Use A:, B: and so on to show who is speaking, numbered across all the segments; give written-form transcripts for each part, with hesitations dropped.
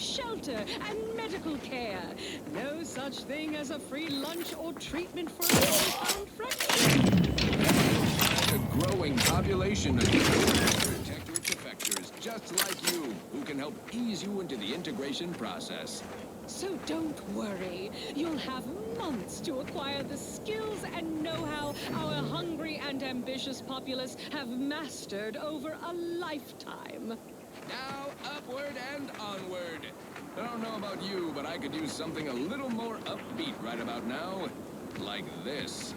A: shelter and medical care. No such thing as a free lunch or treatment for a found fraction.
B: A growing population of Protectorate defectors just like you, who can help ease you into the integration process.
A: So don't worry. You'll have months to acquire the skills and know-how our hungry and ambitious populace have mastered over a lifetime.
B: Now, upward and onward. I don't know about you, but I could use something a little more upbeat right about now. Like this.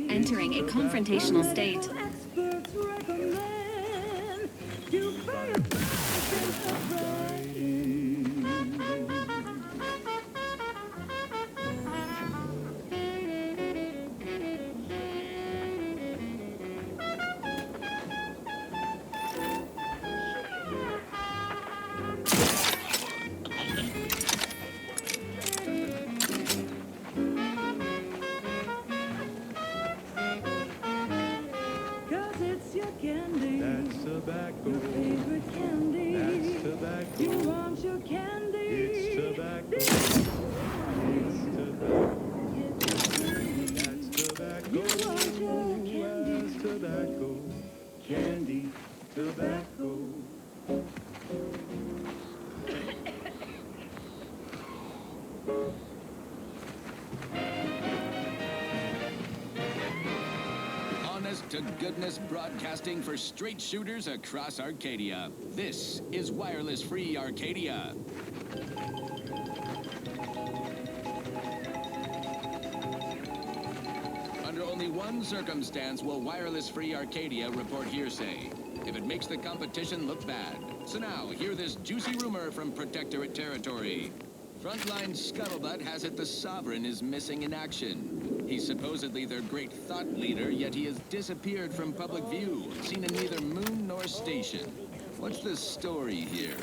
C: Entering a confrontational state.
B: To goodness broadcasting for straight shooters across Arcadia. This is wireless-free Arcadia. Under only one circumstance will wireless-free Arcadia report hearsay. If it makes the competition look bad. So now, hear this juicy rumor from Protectorate territory. Frontline scuttlebutt has it the Sovereign is missing in action. He's supposedly their great thought leader, yet he has disappeared from public view, seen in neither moon nor station. What's the story here?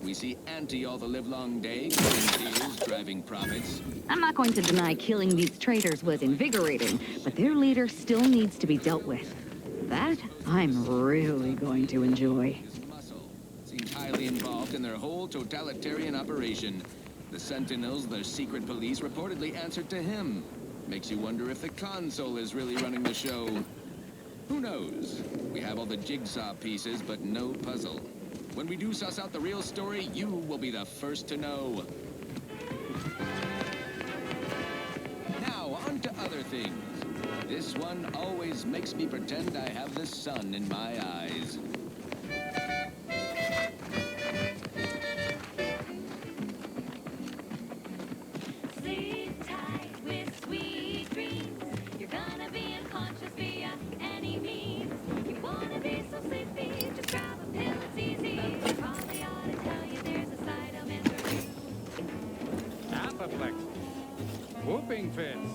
B: We see Auntie all the livelong day, cutting deals, driving profits.
D: I'm not going to deny killing these traitors was invigorating, but their leader still needs to be dealt with. That I'm really going to enjoy.
B: His muscle seems highly involved in their whole totalitarian operation. The Sentinels, their secret police, reportedly answered to him. Makes you wonder if the console is really running the show. Who knows? We have all the jigsaw pieces, but no puzzle. When we do suss out the real story, you will be the first to know. Now, on to other things. This one always makes me pretend I have the sun in my eyes.
C: Sleep tight with sweet dreams. You're gonna be unconscious via any means. You wanna be so sleepy, just grab a pill, it's easy. But probably ought to tell you there's a side of misery.
E: Apoplexy, whooping fits,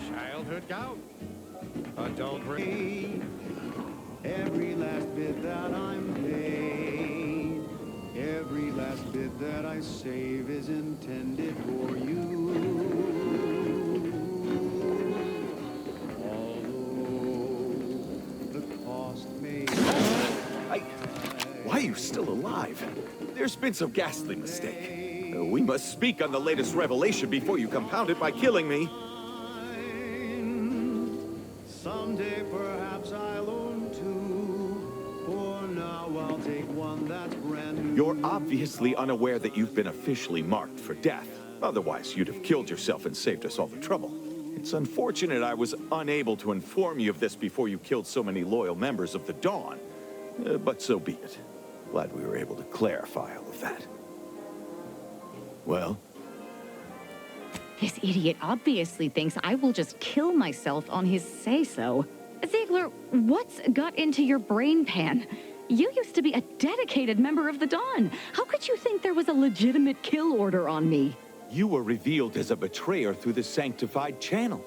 E: childhood gout, adult brain.
F: Every last bit that I'm paid, every last bit that I save is intended for you. Although the cost may...
G: Why are you still alive? There's been some ghastly mistake. We must speak on the latest revelation before you compound it by killing me.
F: Someday perhaps I'll own two. For now I'll take one that's brand new.
G: You're obviously unaware that you've been officially marked for death. Otherwise, you'd have killed yourself and saved us all the trouble. It's unfortunate I was unable to inform you of this before you killed so many loyal members of the Dawn. But so be it. Glad we were able to clarify all of that. Well?
D: This idiot obviously thinks I will just kill myself on his say-so. Ziegler, what's got into your brain pan? You used to be a dedicated member of the Dawn. How could you think there was a legitimate kill order on me?
G: You were revealed as a betrayer through the sanctified channel.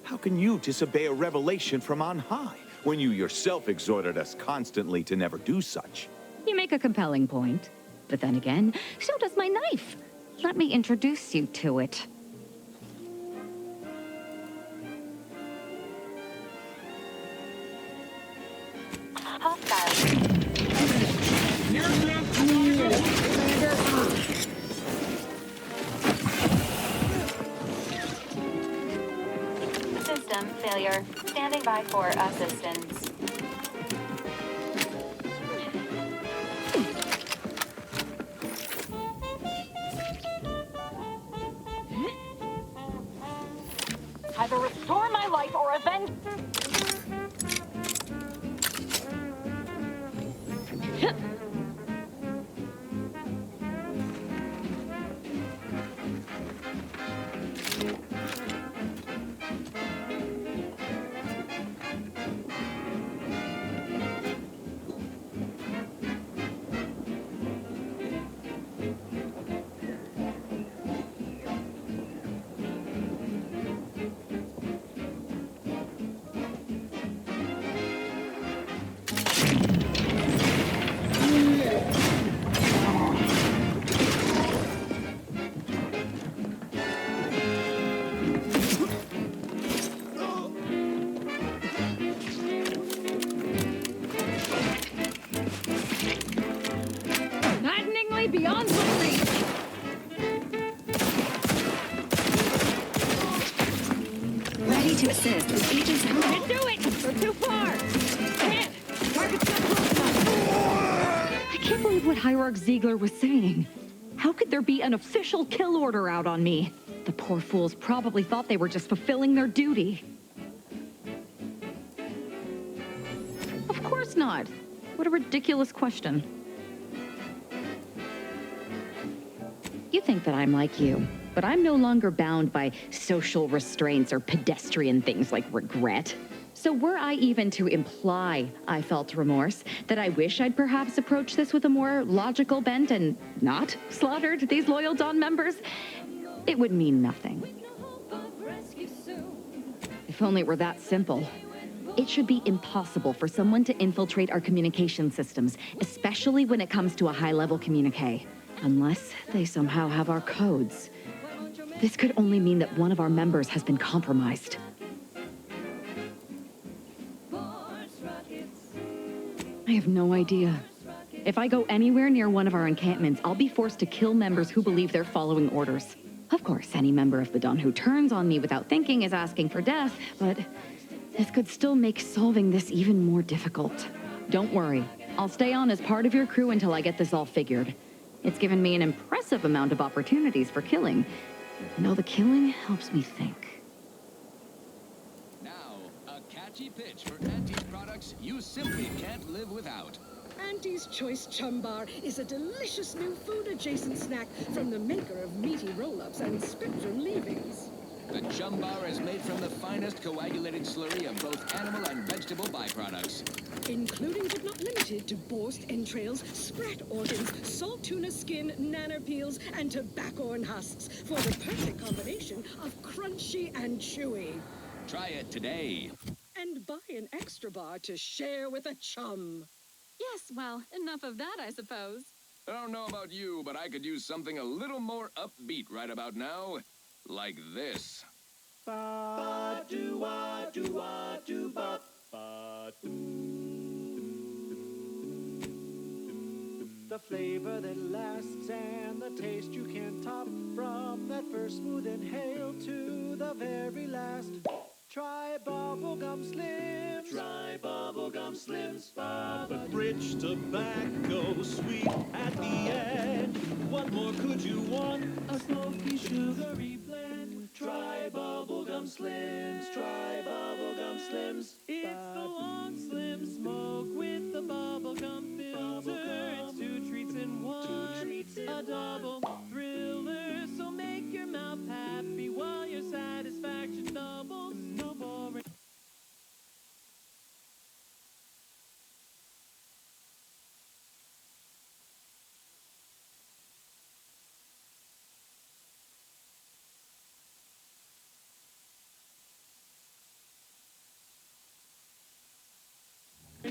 G: How can you disobey a revelation from on high, when you yourself exhorted us constantly to never do such?
D: You make a compelling point. But then again, so does my knife. Let me introduce you to it.
C: System failure. Standing by for assistance.
H: Either restore my life or avenge...
A: Beyond my reach.
C: Ready to assist with Aegis
A: Can't
C: help.
A: do it! We're too far! Can't! Target's not close enough!
D: I can't believe what Hierarch Ziegler was saying. How could there be an official kill order out on me? The poor fools probably thought they were just fulfilling their duty. Of course not. What a ridiculous question. You think that I'm like you, but I'm no longer bound by social restraints or pedestrian things like regret. So were I even to imply I felt remorse, that I wish I'd perhaps approached this with a more logical bent and not slaughtered these loyal Dawn members, it would mean nothing. If only it were that simple. It should be impossible for someone to infiltrate our communication systems, especially when it comes to a high-level communique. Unless they somehow have our codes. This could only mean that one of our members has been compromised. I have no idea. If I go anywhere near one of our encampments, I'll be forced to kill members who believe they're following orders. Of course, any member of the Dawn who turns on me without thinking is asking for death, but this could still make solving this even more difficult. Don't worry, I'll stay on as part of your crew until I get this all figured. It's given me an impressive amount of opportunities for killing. And all the killing helps me think.
B: Now, a catchy pitch for Auntie's products you simply can't live without.
A: Auntie's Choice Chum Bar is a delicious new food-adjacent snack from the maker of meaty roll-ups and spectrum leavings.
B: The Chum Bar is made from the finest coagulated slurry of both animal and vegetable byproducts.
A: Including but not limited to borscht entrails, sprat organs, salt tuna skin, nanner peels, and tobacco husks for the perfect combination of crunchy and chewy.
B: Try it today.
A: And buy an extra bar to share with a chum.
I: Yes, well, enough of that, I suppose.
B: I don't know about you, but I could use something a little more upbeat right about now. Like this.
F: The flavor that lasts and the taste you can't top, from that first smooth inhale to the very last. Try bubblegum slims. Try bubblegum slims.
J: But rich tobacco, sweet at the end. What more could you want? A smoky, sugary blend.
F: Try bubblegum slims. Try bubblegum slims.
J: It's the long slim smoke with the bubblegum filter. It's two treats in one. A double thriller. So make your mouth happy while your satisfaction doubles. No boring.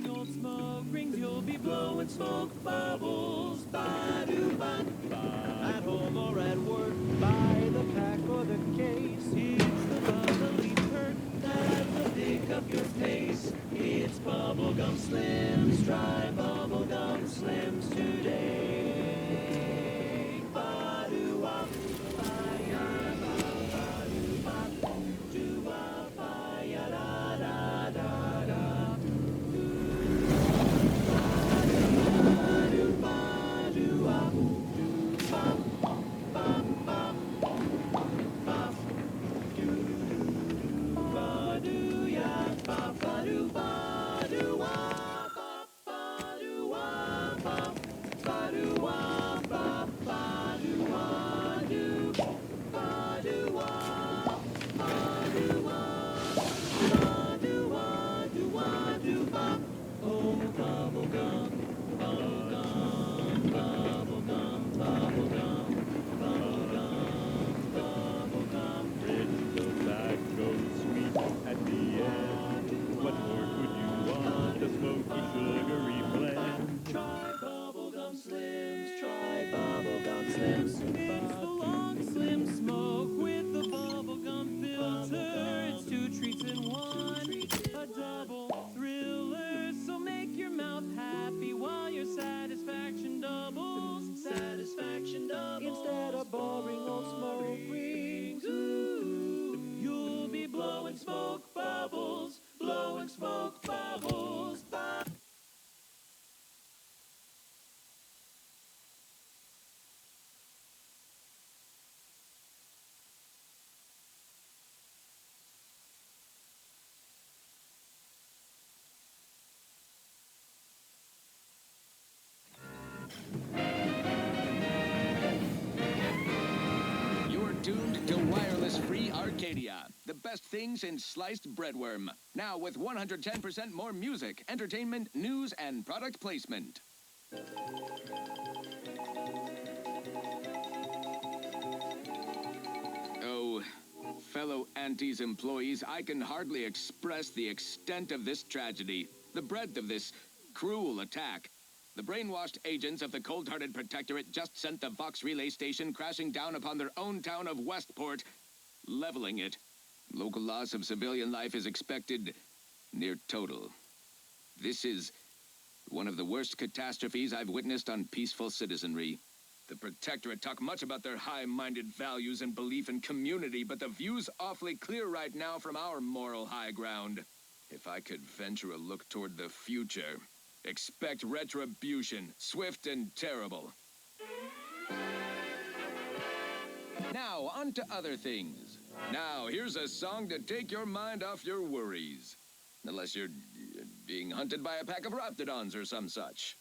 J: Old smoke rings, you'll be blowing smoke bubbles. Ba-do-ba. At home or at work, by the pack or the case. It's the bubbly perk that'll pick up your pace. It's bubblegum slims. Try bubblegum slims today. Ba-do-wop. Ba-ya-ba-ba-do-bop. Do-wop. Ba-ya-da-da-da-da. Instead of boring old smoke rings, ooh, you'll be blowing smoke bubbles, blowing smoke bubbles.
B: Tuned to wireless-free Arcadia, the best thing since sliced breadworm. Now with 110% more music, entertainment, news, and product placement. Oh, fellow Auntie's employees, I can hardly express the extent of this tragedy, the breadth of this cruel attack. The brainwashed agents of the cold-hearted Protectorate just sent the Vox relay station crashing down upon their own town of Westport, leveling it. Local loss of civilian life is expected near total. This is one of the worst catastrophes I've witnessed on peaceful citizenry. The Protectorate talk much about their high-minded values and belief in community, but the view's awfully clear right now from our moral high ground. If I could venture a look toward the future, expect retribution, swift and terrible. Now, on to other things. Now, here's a song to take your mind off your worries. Unless you're being hunted by a pack of raptidons or some such.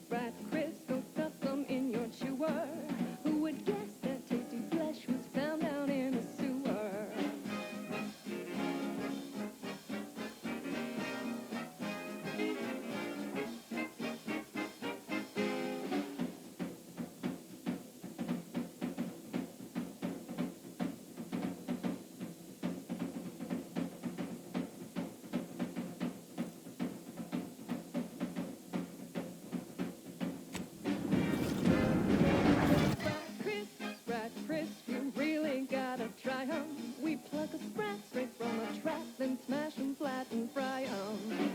C: Brad Chris, go stuff them in your chewer. Who would guess that tasty flesh was found down in a sewer? Brad Chris, you really gotta try 'em. We pluck a sprat straight from a trap, then smash 'em flat and fry 'em.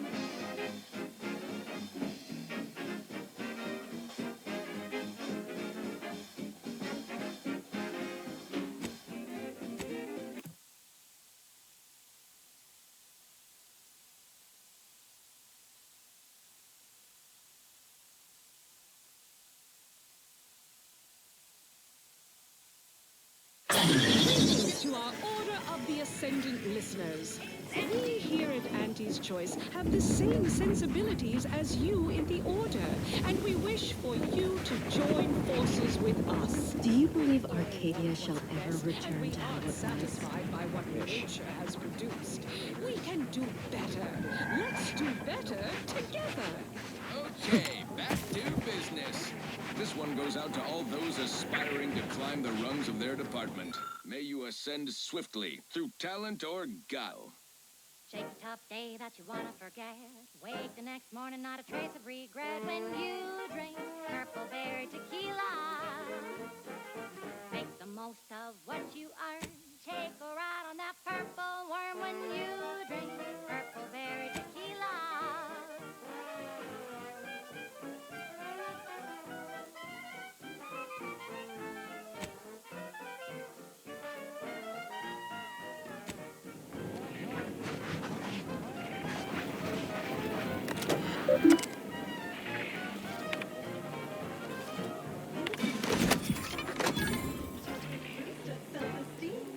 A: To our Order of the Ascendant listeners, we here at Auntie's Choice have the same sensibilities as you in the Order, and we wish for you to join forces with us.
K: Do you believe Arcadia shall ever
A: And
K: return
A: we
K: to how
A: aren't
K: it was?
A: satisfied by what nature has produced. We can do better. Let's do better together.
B: Okay, back to business. This one goes out to all those aspiring to climb the rungs of their department. May you ascend swiftly, through talent or guile.
C: Shake a tough day that you wanna forget. Wake the next morning, not a trace of regret. When you drink purple berry tequila, make the most of what you earn. Take a ride on that purple worm when you drink purple berry tequila.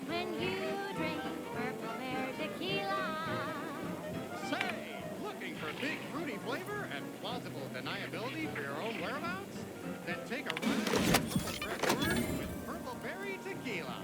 C: When you drink purple berry tequila.
E: Say, looking for big fruity flavor and plausible deniability for your own whereabouts? Then take a ride on the purple bread word with purple berry tequila.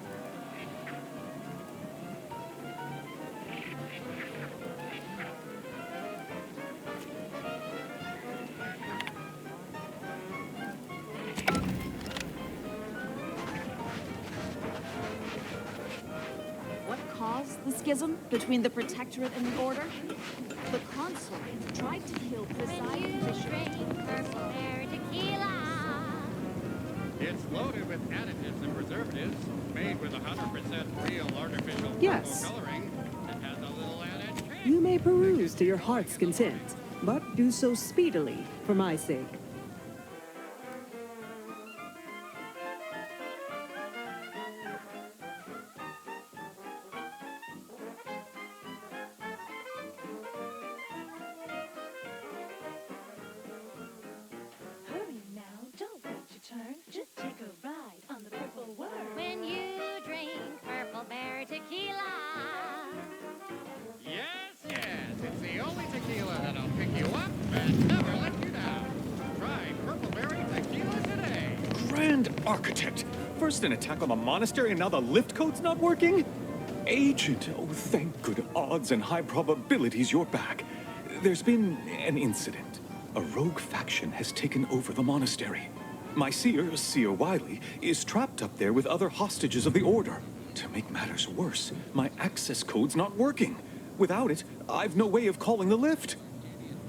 K: What caused the schism between the Protectorate and the Order? The Consul tried to kill
C: When
K: Presiding
C: you
K: Bishop.
C: drink purple berry tequila.
E: It's loaded with additives and preservatives, made with 100% real artificial
L: Yes.
E: purple coloring, and has a little added kick.
L: You may peruse to your heart's content, but do so speedily for my sake.
C: Hurry now, don't wait your turn. Just take a ride on the purple worm. When you drink purple berry tequila.
E: Yes, it's the only tequila that'll pick you up and never let you down. Try purple berry tequila today.
G: Grand Architect! First an attack on the monastery and now the lift code's not working? Agent, oh thank good odds and high probabilities you're back. There's been an incident. A rogue faction has taken over the monastery. My seer, Seer Wiley, is trapped up there with other hostages of the Order.
M: To make matters worse, my access code's not working. Without it, I've no way of calling the lift.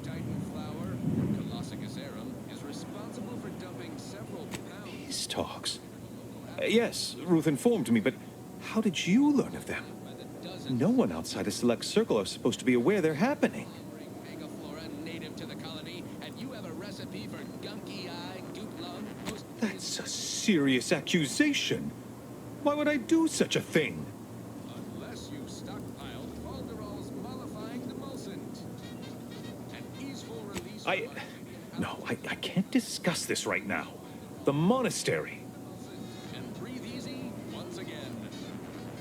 B: Titan flower, Colossacerum, is responsible for dumping several pounds.
M: These talks. Yes, Ruth informed me, but how did you learn of them? No one outside a select circle are supposed to be aware they're happening.
B: Megaflora native to the colony, and you have a recipe for gunky eye, goop lung,
M: That's a serious accusation. Why would I do such a thing?
B: Unless you've stockpiled Falderall's mollifying demulcent. An easeful release.
M: I can't discuss this right now. The monastery.
B: And breathe easy once again.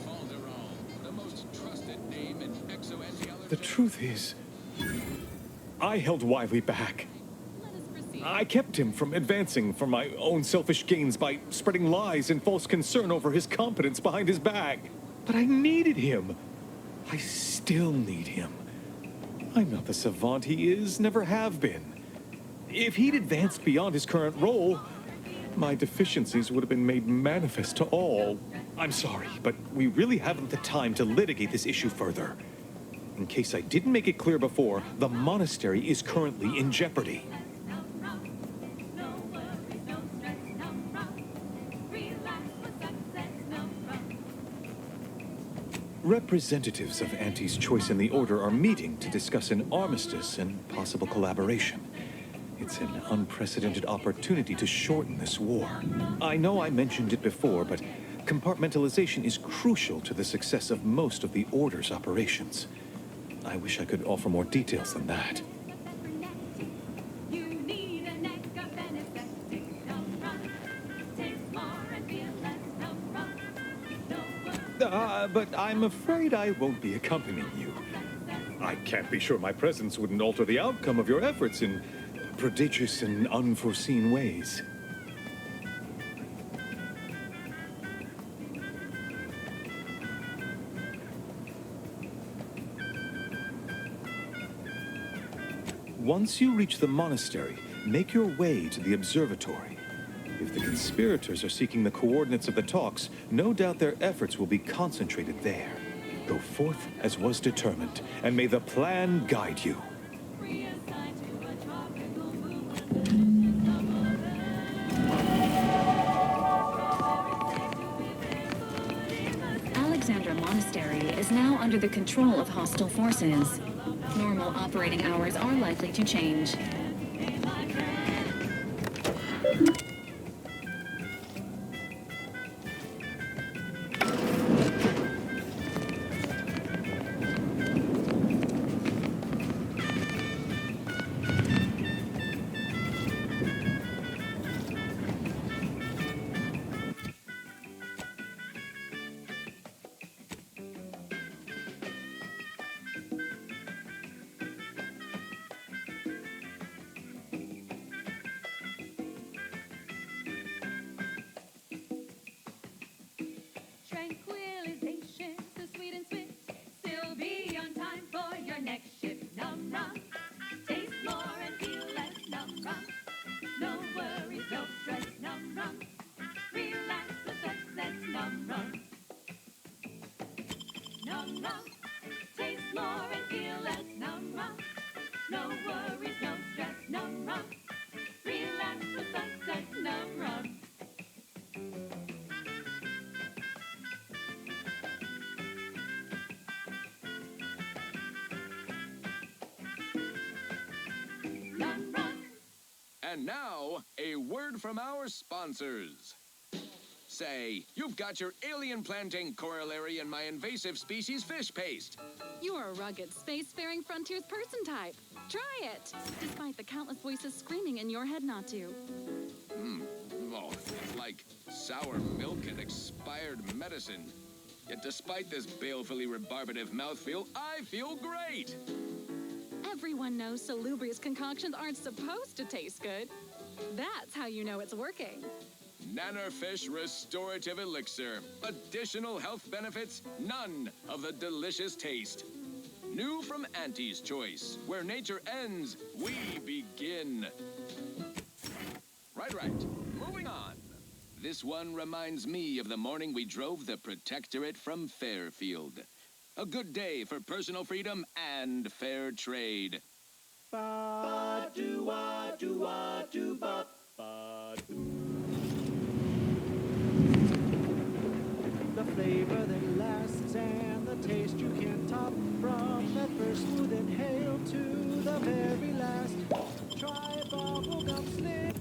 B: Falderall, the most trusted name in exoentheology.
M: The truth is, I held Wiley back. I kept him from advancing for my own selfish gains by spreading lies and false concern over his competence behind his back. But I needed him. I still need him. I'm not the savant he is, never have been. If he'd advanced beyond his current role, my deficiencies would have been made manifest to all. I'm sorry, but we really haven't the time to litigate this issue further. In case I didn't make it clear before, the monastery is currently in jeopardy. Representatives of Auntie's Choice and the Order are meeting to discuss an armistice and possible collaboration. It's an unprecedented opportunity to shorten this war. I know I mentioned it before, but compartmentalization is crucial to the success of most of the Order's operations. I wish I could offer more details than that. But I'm afraid I won't be accompanying you. I can't be sure my presence wouldn't alter the outcome of your efforts in prodigious and unforeseen ways. Once you reach the monastery, make your way to the observatory. If the conspirators are seeking the coordinates of the talks, no doubt their efforts will be concentrated there. Go forth as was determined, and may the plan guide you.
N: Alexandra Monastery is now under the control of hostile forces. Normal operating hours are likely to change.
C: Tranquilization, so sweet and sweet. Still be on time for your next shift. Num rum. Taste more and feel less. Num rum. No worries, no stress. Num rum. Relax with success. Num rum. Num rum. Taste more and feel less. Num rum. No worries, no stress. Num rum. Relax with success. Num rum.
B: And now, a word from our sponsors. Say, you've got your alien planting corollary in my invasive species fish paste.
I: You're a rugged, spacefaring frontiers person type. Try it, despite the countless voices screaming in your head not to.
B: Oh, it's like sour milk and expired medicine. Yet despite this balefully rebarbative mouthfeel, I feel great.
I: Everyone knows salubrious concoctions aren't supposed to taste good. That's how you know it's working.
B: Nannerfish Restorative Elixir. Additional health benefits, none of the delicious taste. New from Auntie's Choice. Where nature ends, we begin. Right. Moving on. This one reminds me of the morning we drove the Protectorate from Fairfield. A good day for personal freedom and fair trade.
F: The flavor that lasts and the taste you can't top. From that first smooth inhale to the very last. Try bubblegum slim.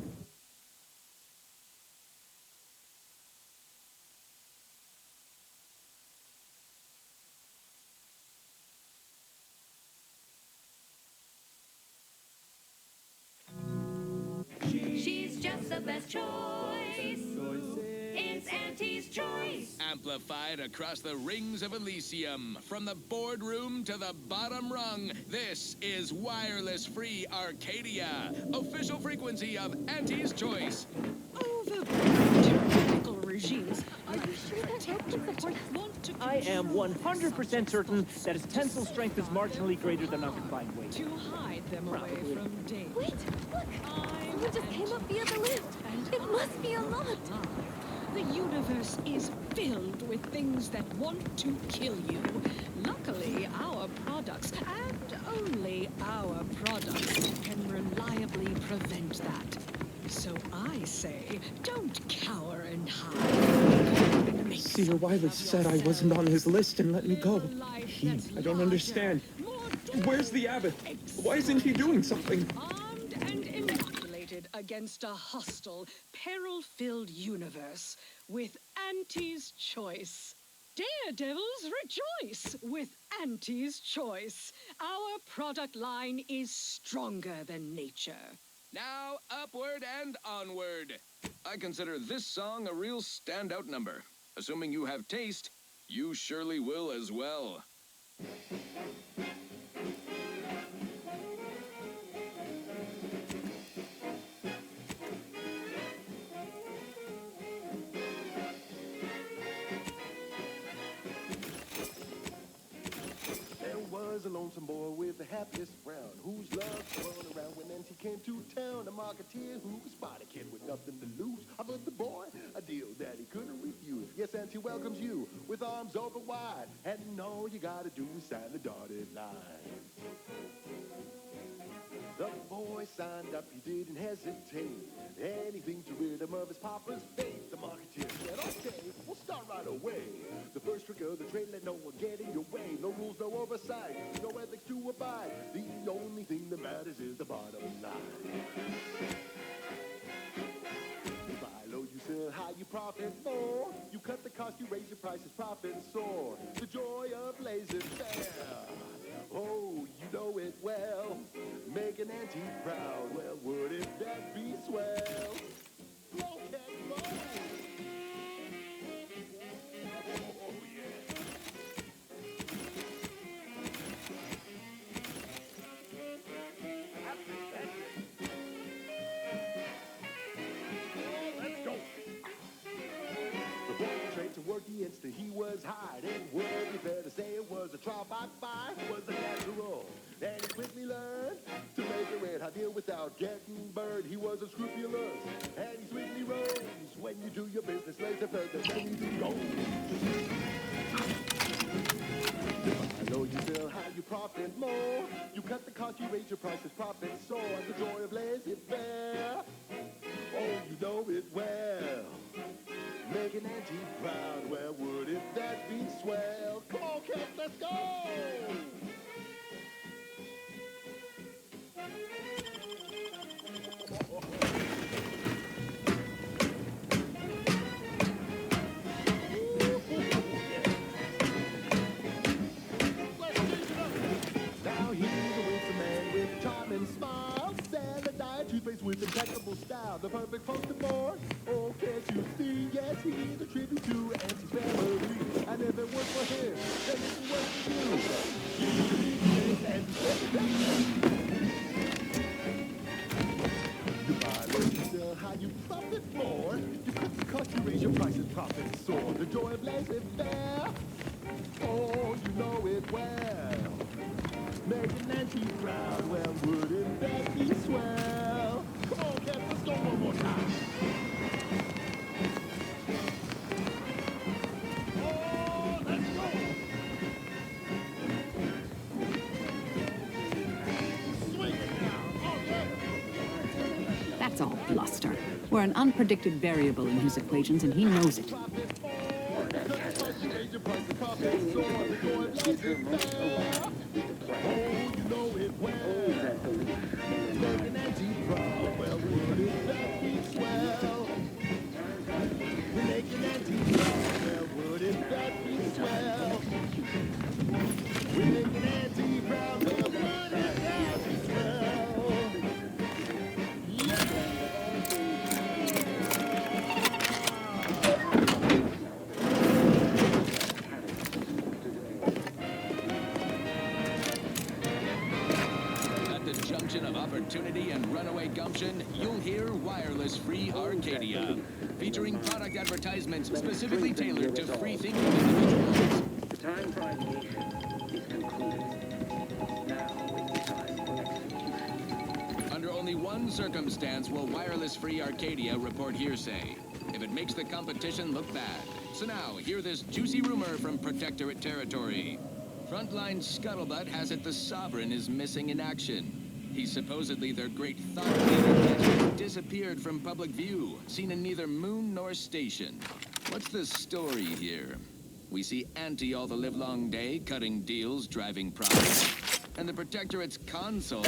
C: She's just the best choice. It's Auntie's choice.
B: Amplified across the rings of Elysium, from the boardroom to the bottom rung, this is wireless-free Arcadia, official frequency of Auntie's Choice.
A: Over tyrannical regimes, are you sure that Protectorate want to
O: I am
A: control
O: 100% certain that its tensile strength is marginally greater than our combined weight.
A: to hide them away
O: Probably.
A: from danger?
K: Wait, look! Someone just came up via the lift. It must be unlocked.
A: The universe is filled with things that want to kill you. Luckily, our products, and only our products, can reliably prevent that. So I say, don't cower and hide.
P: Seer Wiley said I wasn't on his list and let me go. I don't understand. Where's the abbot? Why isn't he doing something?
A: Armed and inoculated against a hostile, peril-filled universe with Auntie's Choice. Daredevils rejoice with Auntie's Choice. Our product line is stronger than nature.
B: Now, upward and onward. I consider this song a real standout number. Assuming you have taste, you surely will as well.
Q: There was a lonesome boy with the happiest frown, whose love spun around when Auntie came to town. A marketeer who spotted a kid with nothing to lose. Offered the boy a deal that he couldn't refuse. Yes, Auntie welcomes you with arms open wide, and all you gotta do is sign the dotted line. The boy signed up, he didn't hesitate. Anything to rid him of his papa's fate. The marketeer said, okay, we'll start right away. The first trick of the trade, let no one get in your way. No rules, no oversight, no ethics to abide. The only thing that matters is the bottom line. You buy low, you sell high, you profit more. You cut the cost, you raise your prices, profits soar. The joy of laissez-faire. Oh, you know it well. Make an Auntie proud. Well, wouldn't that be swell? Blow, cat, blow. Oh, yeah. Let's go. The boy trained to work the instant he was hired. It would be fair to say it was a trial by fire. It was a natural. And he quickly learned to make a red hot deal without getting burned. He was unscrupulous, and he sweetly rose. When you do your business, laissez-faire, there's no need to go. I know you sell high, you profit more. You cut the cost, you raise your prices, profits soar. The joy of laissez-faire. Oh, you know it well. Make an Auntie proud. Well, wouldn't that be swell? Come on, kids, let's go! Now he's a winsome man with a charming smile. Salad diet, toothpaste with impeccable style. The perfect poster boy. Oh, can't you see? Yes, he's a tribute to Auntie's family. And if it works for him, then it can work for you. You buy low, you sell high, you profit more. You cut the cost, you raise your prices, profits soar. The joy of laissez-faire. Oh, you know it well. Make an Auntie proud. Well, wouldn't that be swell? Come on, cats, let's go one more time.
L: It's all bluster. We're an unpredicted variable in his equations, and he knows it.
B: Of opportunity and runaway gumption, you'll hear wireless-free Arcadia, featuring product advertisements specifically tailored to free-thinking individuals.
R: The time for ideation is concluded. Now is the time for execution.
B: Under only one circumstance will wireless-free Arcadia report hearsay, if it makes the competition look bad. So now, hear this juicy rumor from Protectorate territory. Frontline scuttlebutt has it the Sovereign is missing in action. He's supposedly their great thought leader, but has disappeared from public view, seen in neither moon nor station. What's the story here? We see Auntie all the livelong day, cutting deals, driving profits. And the Protectorate's console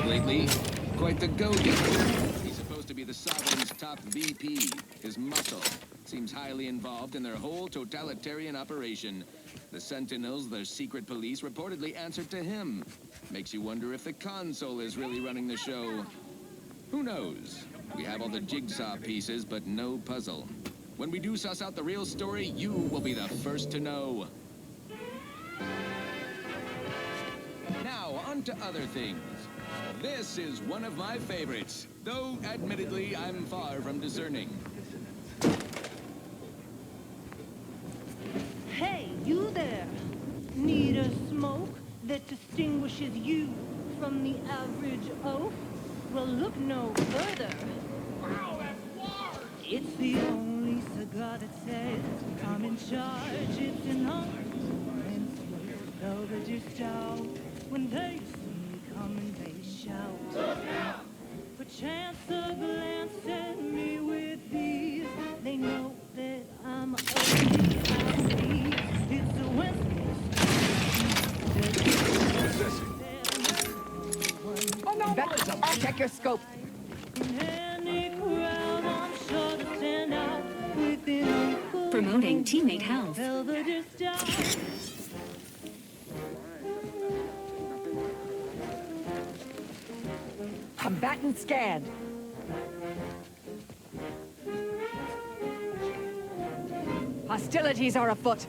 B: lately, quite the go-getter. He's supposed to be the Sovereign's top VP. His muscle seems highly involved in their whole totalitarian operation. The Sentinels, their secret police, reportedly answered to him. Makes you wonder if the console is really running the show. Who knows? We have all the jigsaw pieces, but no puzzle. When we do suss out the real story, you will be the first to know. Now, on to other things. This is one of my favorites, though admittedly I'm far from discerning.
S: Hey, you there! Need a smoke that distinguishes you from the average oaf? Well, look no further. Wow, that's large! It's the only cigar that says I'm in charge. It's an and sweet velvet stout. When they see me coming, they shout. Look out! Perchance a glance at me with these, they know that I'm only it's a
H: Oh no! I'll check your scope.
N: Promoting teammate health.
H: Combatant scanned. Hostilities are afoot.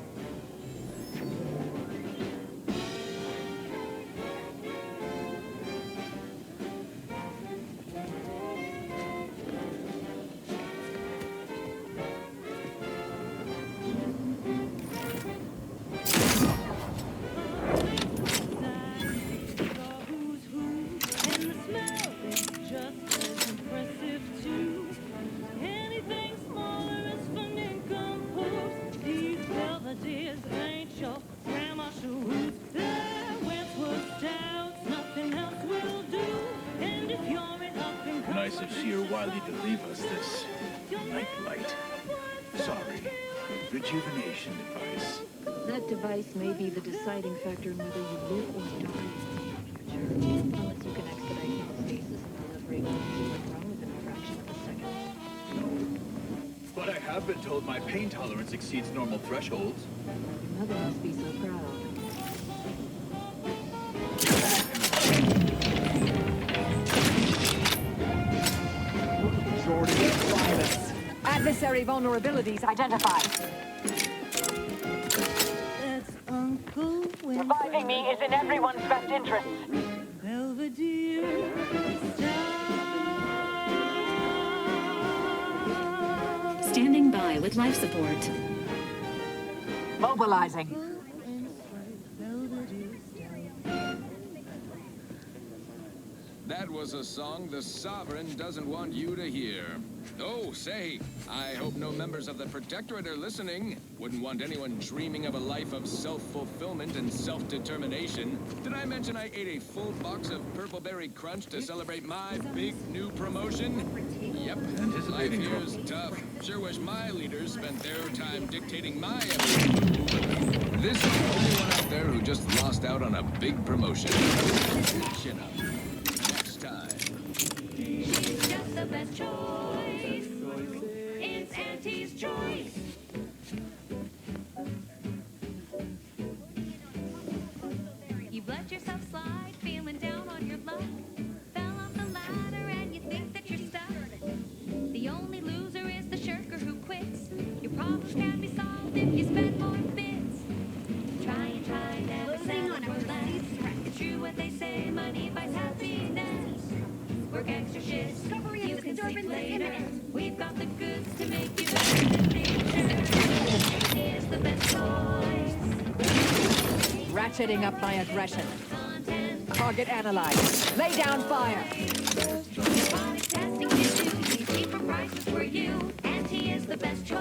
T: Nice of Sheer Wiley to leave us this nightlight. Sorry. Rejuvenation device.
D: That device may be the deciding factor in whether you live or die in the future. Unless you can expedite hemostasis and delivery to the throne within a fraction of a second.
T: But I have been told my pain tolerance exceeds normal thresholds.
D: Your mother must be so proud.
H: Adversary vulnerabilities identified.
S: That's Uncle
H: Reviving me is in everyone's best interest.
S: Belvedere.
N: Standing by with life support.
H: Mobilizing.
B: That was bells a song the Sovereign doesn't want you to hear. Oh, say, I hope no members of the Protectorate are listening. Wouldn't want anyone dreaming of a life of self-fulfillment and self-determination. Did I mention I ate a full box of Purple Berry Crunch to celebrate my big new promotion? Yep, life here's tough. Sure wish my leaders spent their time dictating my every move. This is the only one out there who just lost out on a big promotion. Chin up. Next time.
C: She's just the best choice. It's Auntie's choice. You've let yourself slide, feeling down on your luck. Fell off the ladder and you think that you're stuck. The only loser is the shirker who quits. Your problems can be solved if you spend more bits. Try and try, never settle for less. It's true what they say, money buys happiness. Work extra shifts, you can sleep later. We've got the goods to make you better than nature. Here's the best choice.
H: Ratcheting up my aggression. Target analyzed. Lay down fire.
C: Product testing to do, cheaper prices for you. Auntie is the best choice.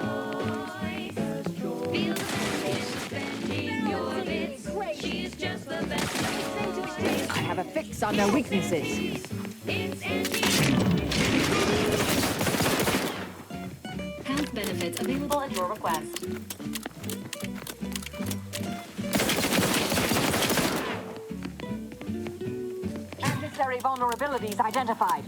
C: Feel the benefits of spending your bits. She's just the best choice.
H: I have a fix on their weaknesses.
C: It's Auntie's
N: Health benefits available at your request.
H: Adversary vulnerabilities identified.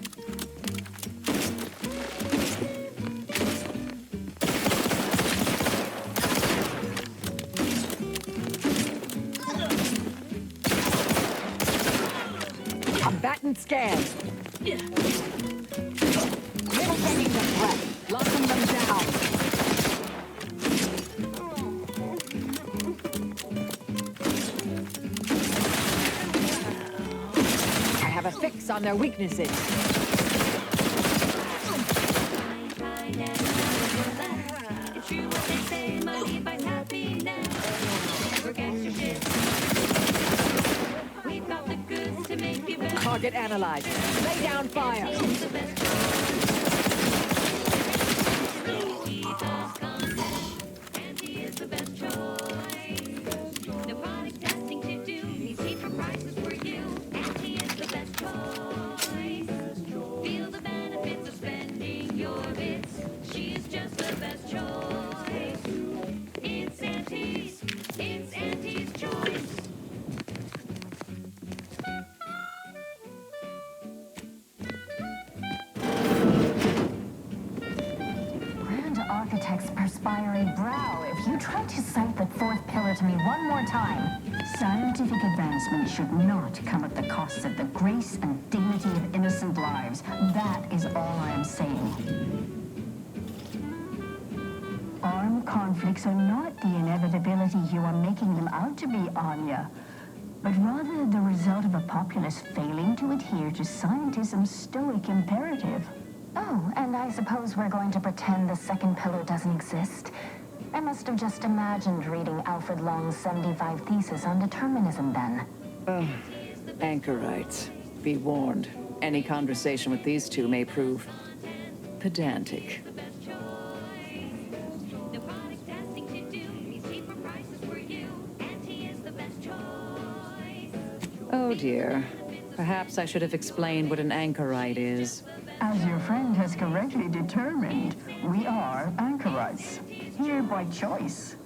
H: Combatant scanned. Mitigating the threat. Locking them down. I have a fix on their weaknesses.
C: It's true what they say, money buys happiness. Work extra shifts. We've got the goods to make you better.
H: Target analyzed. Lay down fire.
C: It's the best choice. Auntie is the best choice. No product testing to do. These cheaper prices for you. Auntie is the best choice. Feel the benefits of spending your bits. She's just the best choice. It's Auntie's choice.
U: Grand Architect's perspiring brow, if you try to cite the fourth pillar to me one more time. Scientific advancement should not come at the cost of the grace and dignity of innocent lives. That is all I am saying. Armed conflicts are not the inevitability you are making them out to be, Anya, but rather the result of a populace failing to adhere to scientism's stoic imperative. Oh, and I suppose we're going to pretend the second pillar doesn't exist. I must have just imagined reading Alfred Long's 75 thesis on determinism then.
H: Anchorites. Be warned. Any conversation with these two may prove pedantic.
C: No product testing to do. These cheaper prices for you. Auntie is the best choice.
H: Oh dear. Perhaps I should have explained what an anchorite is.
U: As your friend has correctly determined, we are anchorites, here by choice.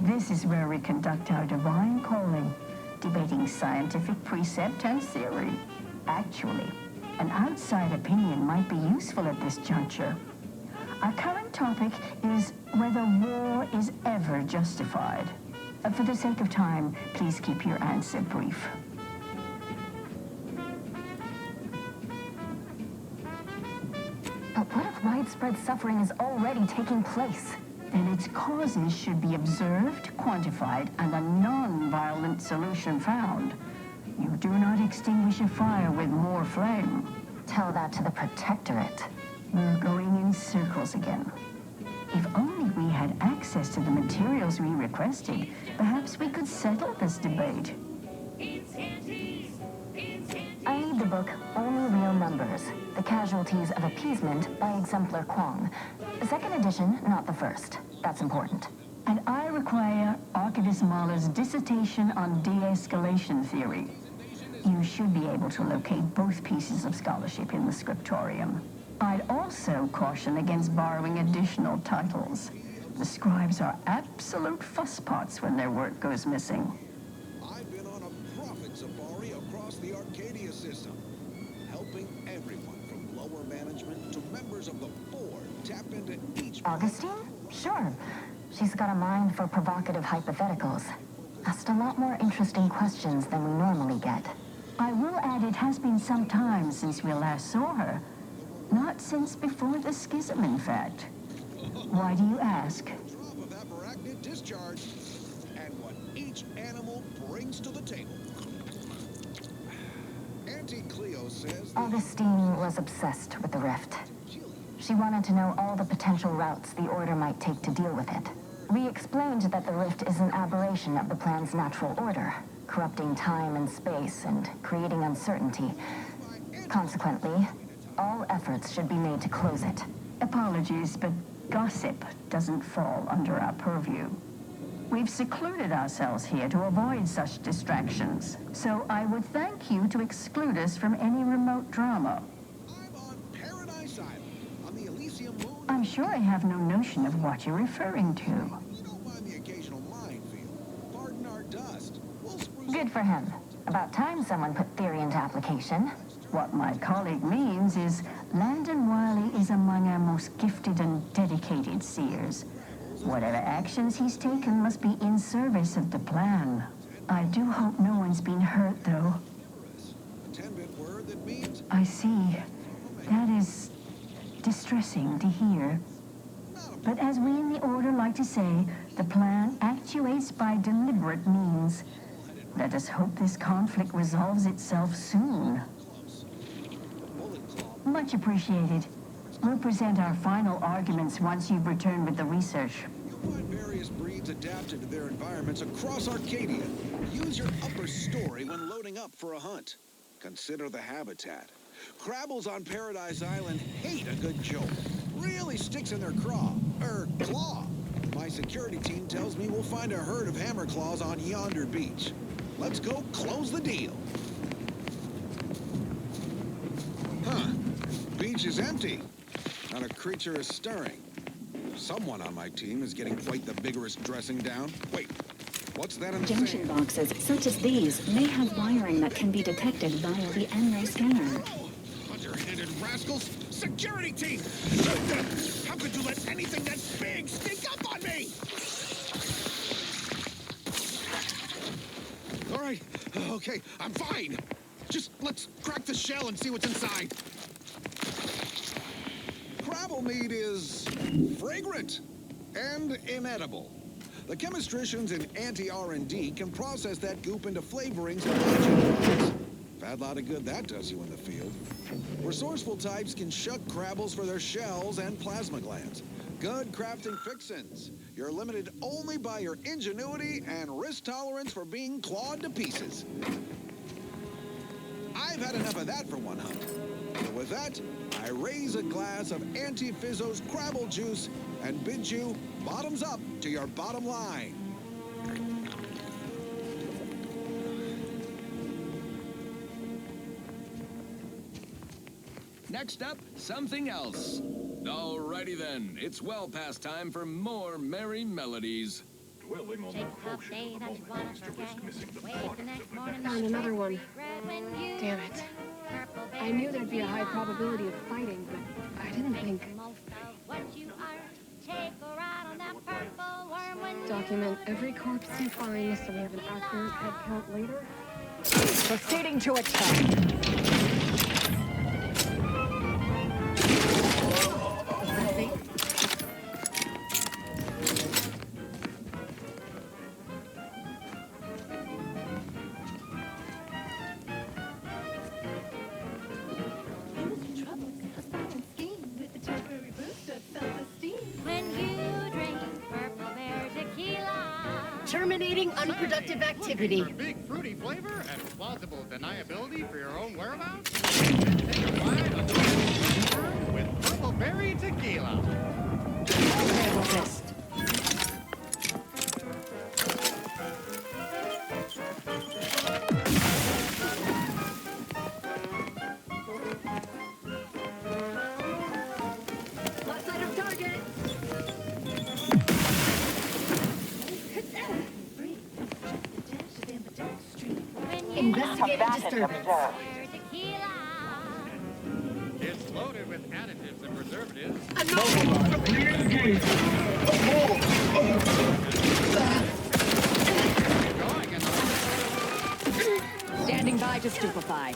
U: This is where we conduct our divine calling, debating scientific precept and theory. Actually, an outside opinion might be useful at this juncture. Our current topic is whether war is ever justified. For the sake of time, please keep your answer brief. But what if widespread suffering is already taking place? Then its causes should be observed, quantified, and a non-violent solution found. You do not extinguish a fire with more flame. Tell that to the Protectorate. We're going in circles again. If only we had access to the materials we requested, perhaps we could settle this debate. I need the book, Only Real
J: numbers. The casualties of appeasement by Exemplar Kwong. The second edition, not the first. That's important.
U: And I require Archivist Mahler's dissertation on de-escalation theory. You should be able to locate both pieces of scholarship in the scriptorium. I'd also caution against borrowing additional titles. The scribes are absolute fusspots when their work goes missing.
V: I've been on a profit safari across the Arcadia system, helping everyone from lower management to members of the board tap into each...
J: Augustine? Sure. She's got a mind for provocative hypotheticals. Asked a lot more interesting questions than we normally get.
U: I will add it has been some time since we last saw her. Not since before the schism, in fact. Why do you ask?
V: Drop of aberrachnid discharge, and what each animal brings to the table. Auntie Cleo says...
J: Augustine was obsessed with the rift. She wanted to know all the potential routes the Order might take to deal with it. We explained that the rift is an aberration of the plan's natural order, corrupting time and space and creating uncertainty. Consequently, all efforts should be made to close it.
U: Apologies, but gossip doesn't fall under our purview. We've secluded ourselves here to avoid such distractions, so I would thank you to exclude us from any remote drama.
V: I'm on Paradise Island, on the Elysium moon.
U: I'm sure I have no notion of what you're referring to.
V: You don't mind the occasional minefield. Pardon our dust. We'll spruce...
J: Good for him. About time someone put theory into application.
U: What my colleague means is Landon Wiley is among our most gifted and dedicated seers. Whatever actions he's taken must be in service of the plan. I do hope no one's been hurt, though.
V: A 10-bit word that means...
U: I see. That is distressing to hear. But as we in the Order like to say, the plan actuates by deliberate means. Let us hope this conflict resolves itself soon. Much appreciated. We'll present our final arguments once you've returned with the research.
V: You'll find various breeds adapted to their environments across Arcadia. Use your upper story when loading up for a hunt. Consider the habitat. Crabbles on Paradise Island hate a good joke. Really sticks in their claw. My security team tells me we'll find a herd of hammerclaws on yonder beach. Let's go close the deal. Huh. Beach is empty. Not a creature is stirring. Someone on my team is getting quite the vigorous dressing down. Wait, what's that in the
N: Junction boxes, such as these, may have wiring that can be detected via the N-ray scanner.
V: Underhanded rascals! Security team! How could you let anything that big sneak up on me? All right, okay, I'm fine. Just let's crack the shell and see what's inside. Crabble meat is fragrant and inedible. The chemistricians in anti-R&D can process that goop into flavorings and hygiene products. Bad lot of good that does you in the field. Resourceful types can shuck crabbles for their shells and plasma glands. Good crafting fixins. You're limited only by your ingenuity and risk tolerance for being clawed to pieces. I've had enough of that for one hunt. So with that, I raise a glass of Anti-Fizzo's Crabble Juice and bid you bottoms up to your bottom line.
B: Next up, something else. Alrighty then, it's well past time for more merry melodies.
M: Dwelling on that potion of the monster risk missing the product of the
W: Found another one. Damn it. I knew there'd be a high probability of fighting, but I didn't think. Document every corpse you find so we have an accurate head count later.
H: Proceeding to attack.
E: eliminating unproductive activity.
G: For big fruity flavor and plausible deniability for your own whereabouts? Take a ride on the river with Purple Berry Tequila.
E: Left side of target. Investigating disturbance.
G: It's loaded with additives and preservatives.
D: Standing by to stupefy.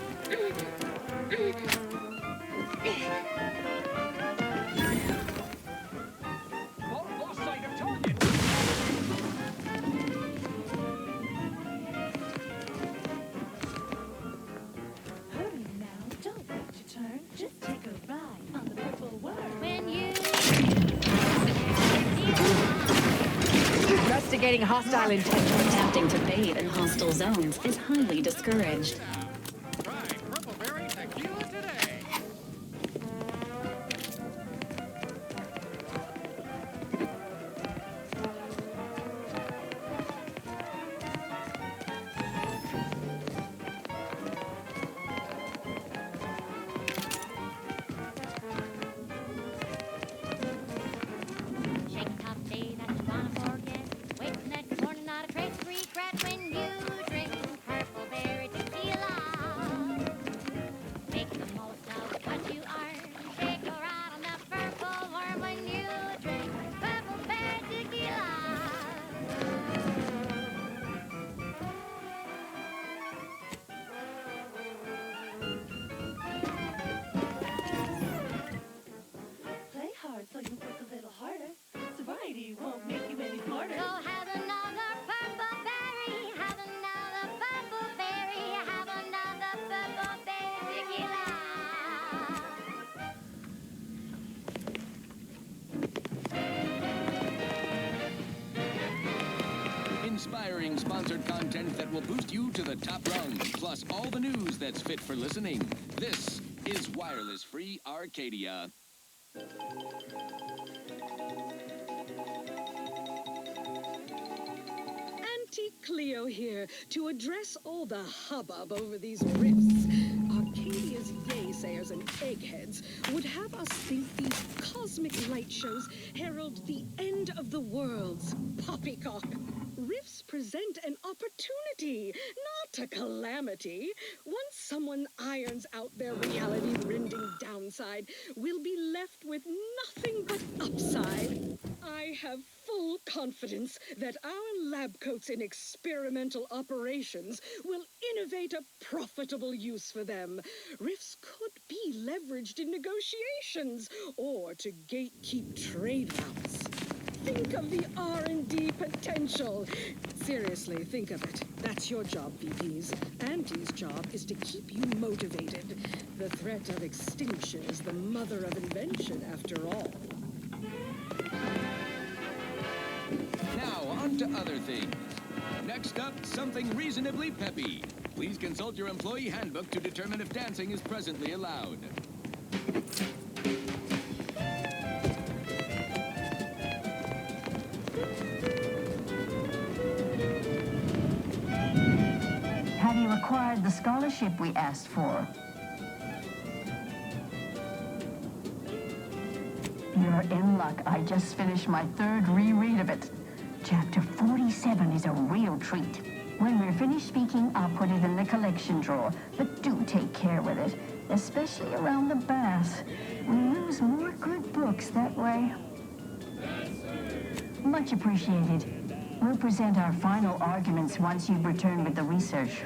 O: Lost sight of target.
C: Hurry now, don't wait your turn. Just take a ride on the purple worm. When you
D: Investigating hostile intent.
N: Attempting to bathe in hostile zones is highly discouraged.
G: Try Purple Berry Tequila today.
C: shake a tough day that you wanna forget. Wake the next morning, not a trace of regret when you drink purple berry tequila. Make the most of what you are. Take a ride on that purple worm when you drink purple berry tequila. Play hard so you work a little harder. Sobriety won't make you any smarter. So have another purple berry. Have another purple berry. Have another purple berry tequila.
B: Inspiring sponsored content that will boost you to the top rung, plus all the news that's fit for listening. This is Wireless Free Arcadia.
A: Auntie Cleo here to address all the hubbub over these rifts. Arcadia's naysayers and eggheads would have us think these cosmic light shows herald the end of the world's poppycock. Rifts present an opportunity, not a calamity. Once someone irons out their reality-rending downside, we'll be left with nothing but upside. I have full confidence that our lab coats in experimental operations will innovate a profitable use for them. Rifts could be leveraged in negotiations or to gatekeep trade routes. Think of the R&D potential. Seriously, think of it. That's your job, VPs. Auntie's job is to keep you motivated. The threat of extinction is the mother of invention, after all.
B: Now, on to other things. Next up, something reasonably peppy. Please consult your employee handbook to determine if dancing is presently allowed.
U: Have you acquired the scholarship we asked for? You're in luck. I just finished my third reread of it. Chapter 47 is a real treat. When we're finished speaking, I'll put it in the collection drawer. But do take care with it, especially around the bath. We lose more good books that way. Much appreciated. We'll present our final arguments once you've returned with the research.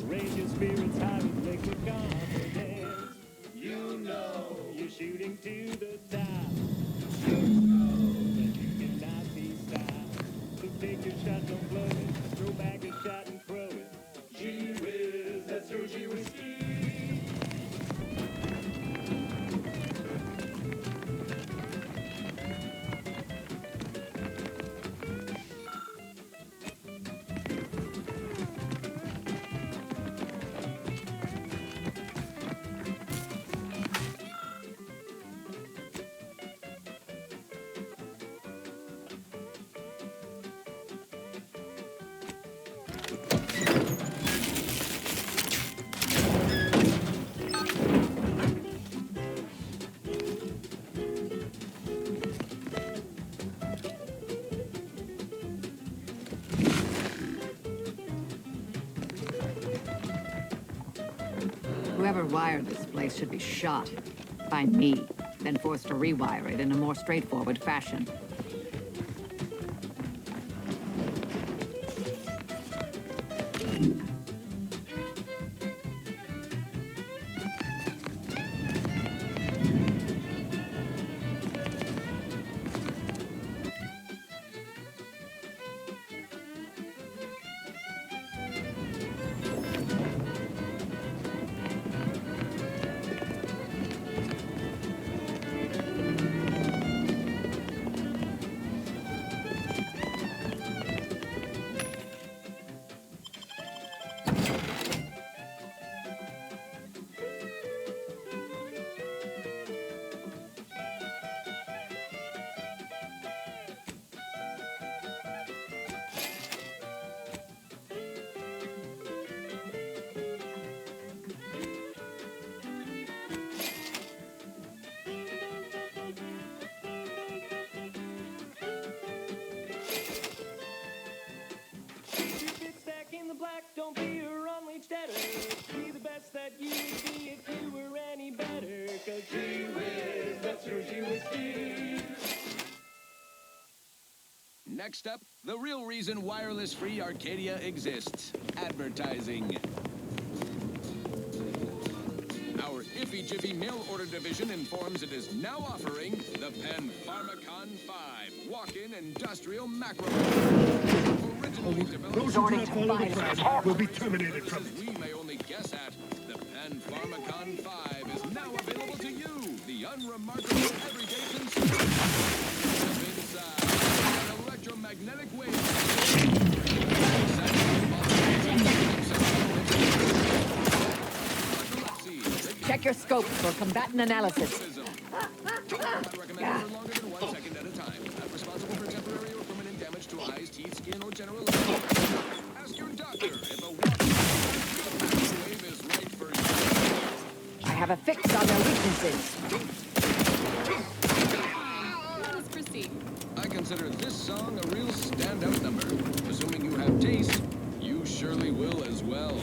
F: Raging spirits high with liquid confidence. You know you're shooting to the top. You know that you cannot be stopped. So take your shot, don't blow it. Throw back a shot and throw it. Gee whiz, that's Surgy whiskey.
H: Whoever wired this place should be shot. By me, then forced to rewire it in a more straightforward fashion.
O: Don't be a unleashed debtor. Be the best that you would be if you were any better. Cause gee whiz, that's your gee whiz Steve.
B: Next up, the real reason wireless-free Arcadia exists. Advertising. Our Iffy Jiffy mail order division informs it is now offering the Pen Pharmacon 5 walk-in industrial macro. Originally developed...
Q: Those who do not follow the plan will be terminated from it.
B: We may only guess at, the Pen Pharmacon 5 is now available to you, the unremarkable everyday consumer. Step inside an electromagnetic wave.
H: Check your scope for combatant analysis.
B: Recommended for longer than 1 second at a time. Not responsible for temporary or permanent damage to eyes, teeth, skin, or general health. Ask your doctor if a wave is right for you.
H: I have a fix on their weaknesses.
A: Let us proceed.
B: I consider this song a real standout number. Assuming you have taste, you surely will as well.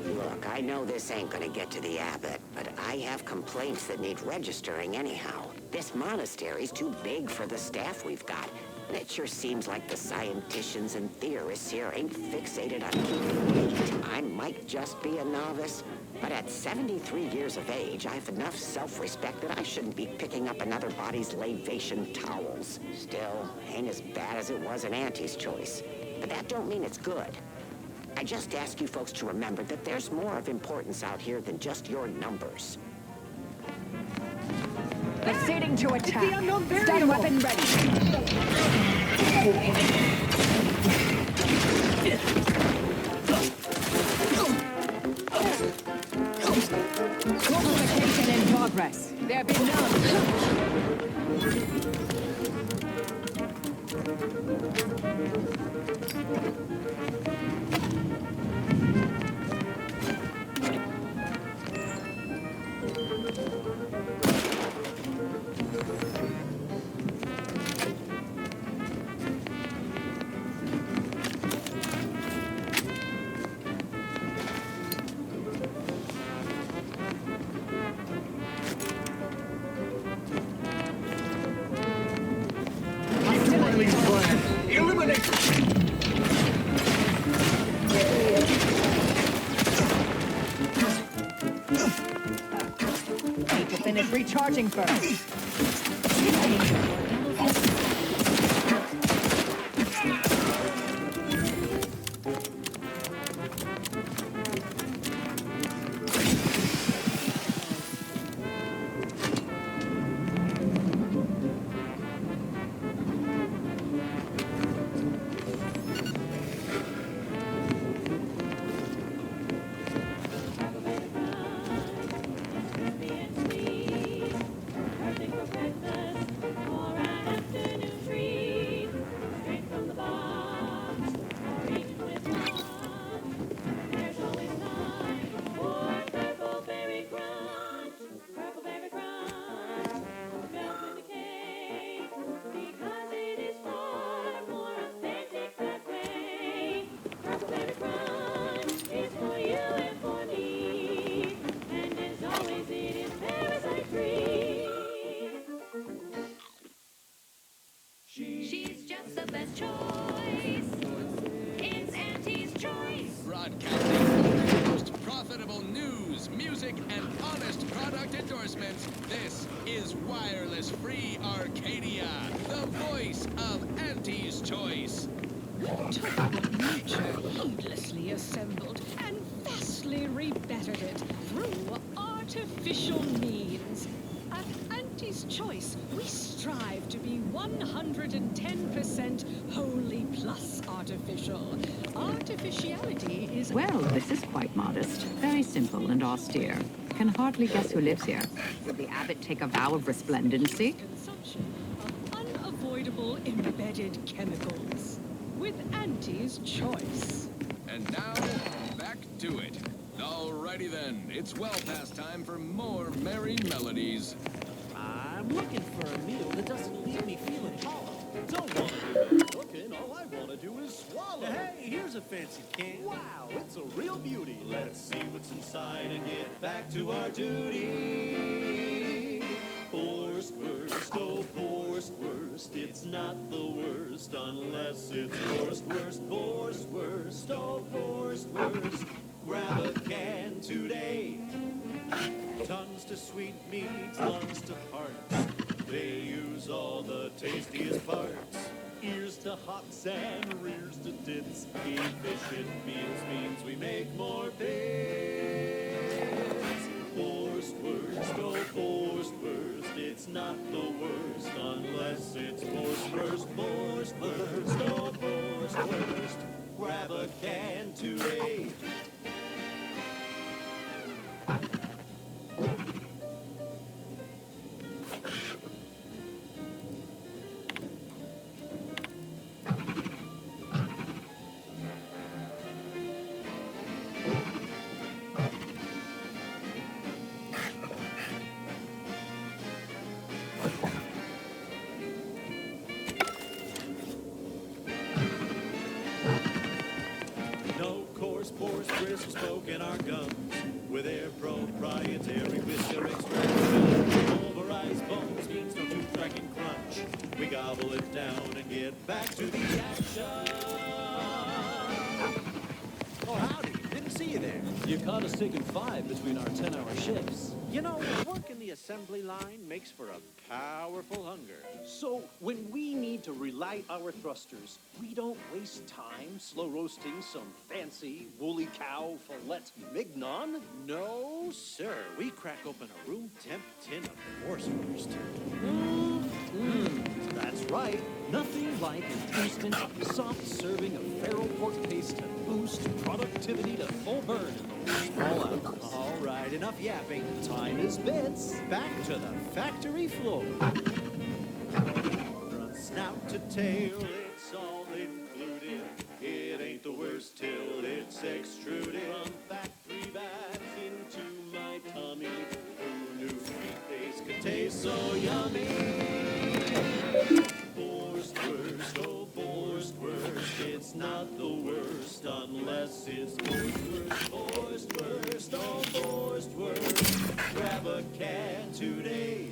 I: Look, I know this ain't gonna get to the abbot, but I have complaints that need registering anyhow. This monastery's too big for the staff we've got. And it sure seems like the scienticians and theorists here ain't fixated on keeping weight. I might just be a novice, but at 73 years of age, I have enough self-respect that I shouldn't be picking up another body's libation towels. Still, ain't as bad as it was in Auntie's choice. But that don't mean it's good. I just ask you folks to remember that there's more of importance out here than just your numbers.
H: Proceeding to attack. Stun weapon ready. Qualification in progress. There be none. Finish recharging first.
C: she's just the best choice. It's Auntie's choice.
B: Broadcasting the most profitable news, music, and honest product endorsements. This is Wireless Free Arcadia, the voice of Auntie's choice.
A: Took nature heedlessly assembled and vastly rebettered it through artificial means. At Auntie's Choice, we strive to be 110% wholly plus artificial. Artificiality is...
H: Well, this is quite modest. Very simple and austere. Can hardly guess who lives here. Would the abbot take a vow of resplendency?
A: Consumption of unavoidable embedded chemicals. With Auntie's Choice.
B: And now, back to it. Alrighty then, it's well past time for more merry melodies.
F: I'm looking for a meal that doesn't leave me feeling hollow. Don't want to do any cooking, all I want to do is swallow. Hey, here's a fancy can. Wow, it's a real beauty. Let's see what's inside and get back to our duty. Forced worst, oh forced worst, it's not the worst unless it's forced worst, forced worst, oh forced worst. Grab a can today. Tongues to sweet meats, lungs to hearts. They use all the tastiest parts. Ears to hot sand, rears to tits. Efficient meals means we make more pits. Forced worst, oh forced worst, it's not the worst unless it's forced worst, forced worst, oh forced worst. Grab a can today. No coarse pores, crisp smoke in our gums. With their proprietary whisker extraction. Pulverized bones means no tooth cracking crunch. We gobble it down and get back to the action. Oh, howdy. Didn't see you there. You caught us taking 5 between our 10-hour shifts. You know, work in the assembly line makes for a powerful hunger. So, when we need to relight our thrusters, we don't waste time slow roasting some fancy woolly cow fillet mignon. No, sir. We crack open a room temp tin of horse first. That's right. Nothing like an instant, soft serving of feral pork paste to boost productivity to full burn in those small hours. All right, enough yapping. Time is bits. Back to the factory floor. From snout to tail, it's all included. It ain't the worst till it's extruded. From factory bags into my tummy. Who knew meat paste could taste so yummy? Forced worst, oh forced worst, it's not the worst unless it's forced worst, oh forced worst. Grab a can today.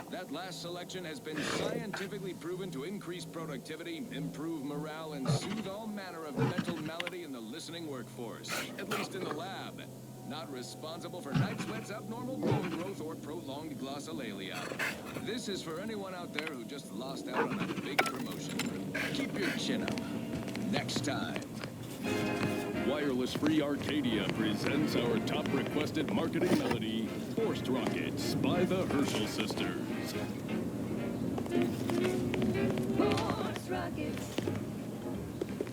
B: That last selection has been scientifically proven to increase productivity, improve morale, and soothe all manner of mental malady in the listening workforce. At least in the lab. Not responsible for night sweats, abnormal bone growth, or prolonged glossolalia. This is for anyone out there who just lost out on a big promotion. Keep your chin up. Next time.
K: Wireless Free Arcadia presents our top requested marketing melody, Forced Rockets by the Herschel Sisters.
C: Force rockets.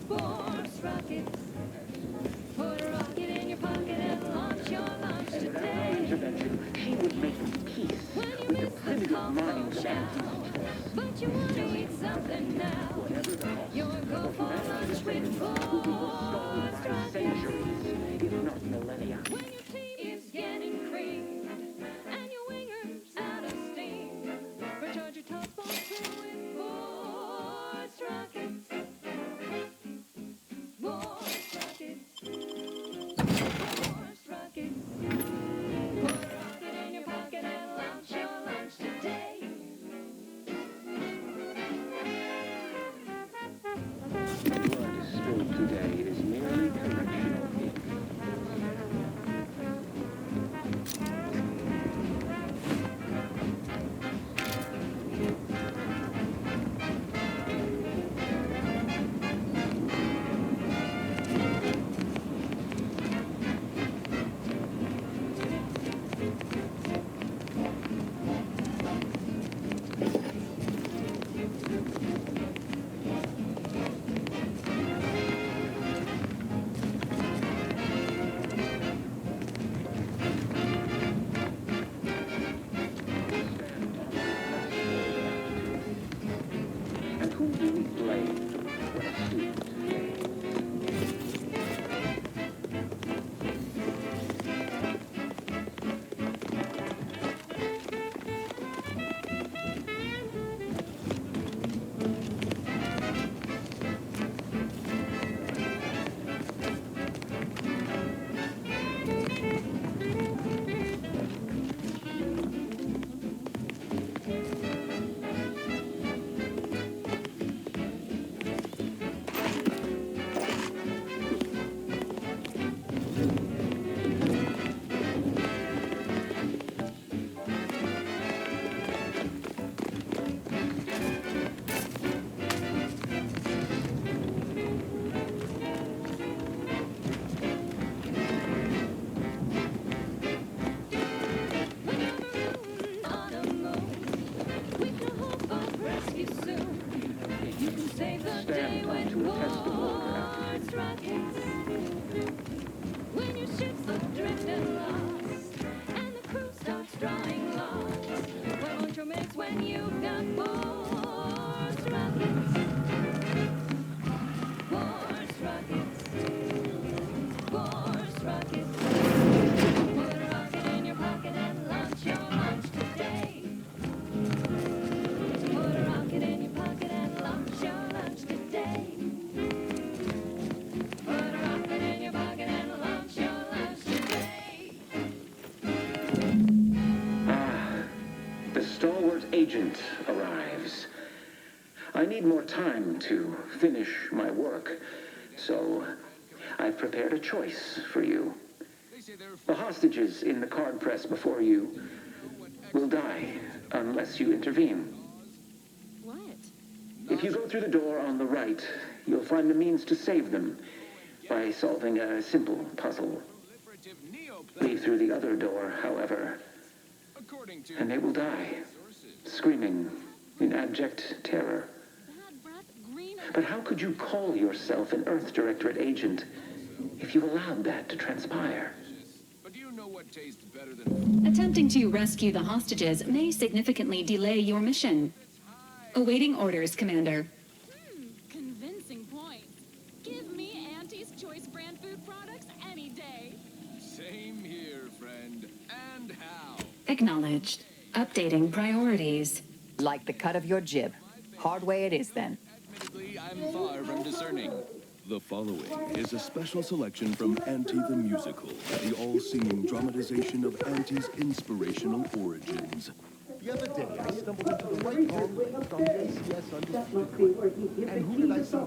C: Force rockets. Put a rocket in your pocket and launch your launch today.
R: She would make peace
C: When you
R: with the
C: miss the
R: primitive
C: call
R: mind
C: now,
R: sanity.
C: but you want to eat something now. You'll go for lunch with force rockets.
R: Centuries, if not millennia.
C: When your teeth is getting creamed and your wingers out of steam, recharge your top box with force rockets. Force
R: I need more time to finish my work, so I've prepared a choice for you. The hostages in the card press before you will die unless you intervene.
A: What?
R: If you go through the door on the right, you'll find the means to save them by solving a simple puzzle. Leave through the other door, however, and they will die, screaming in abject terror. But how could you call yourself an Earth Directorate agent if you allowed that to transpire?
N: Attempting to rescue the hostages may significantly delay your mission. Awaiting orders, Commander.
A: Convincing point. Give me Auntie's Choice brand food products any day.
B: Same here, friend. And how?
N: Acknowledged. Updating priorities.
H: Like the cut of your jib. Hard way it is, then.
B: Admittedly, I'm far from discerning.
K: The following is a special selection from Auntie the Musical, the all-singing dramatization of Auntie's inspirational origins.
Q: The other day, I stumbled into the right hallway from ACS Undisputed. And who did I see?